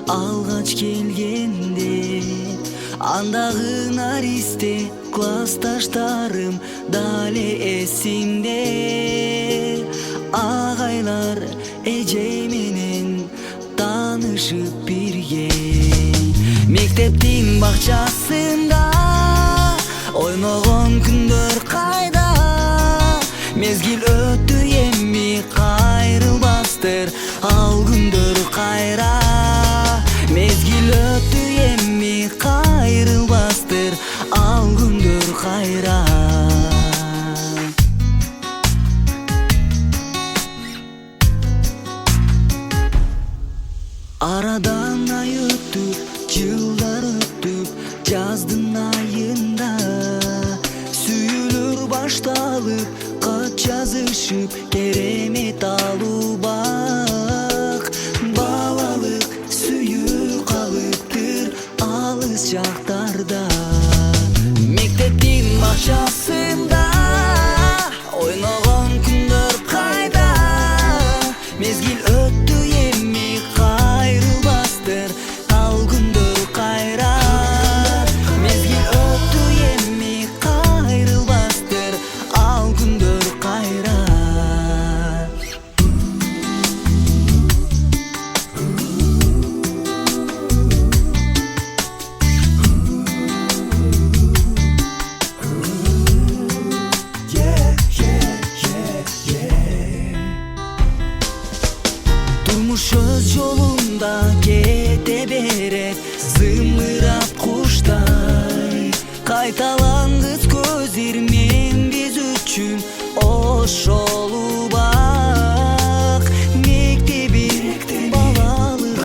алгач келгенде, андагы наристе классташтарым дале эсимде. Агайлар эже менен таанышып бирген, мектептин бакчасында ойногон күндөр кайда. Мезгил өттү эми кайрылбастыр ал күндөр кайра. Мезгил өттү эми кайрылбастыр ал күндөр кайра. Арадан ай өтүп, жылдар өтүп, жаздын айында сүйүлүр башталып, кат жазышып, керемет алуу бак. Балалык сүйүү калыптыр алыс жактарда. Мектептин бакчасында ойногон күндөр кайда. Мезгил өттү эми кайрылбастыр ал күндөр кайра. Мезгил өттү эми кайрылбастыр ал күндөр кайра. Турмуш өз жолунда кете берет, зымырап куштай. Кайталангыс көз ирмен биз үчүн ошо.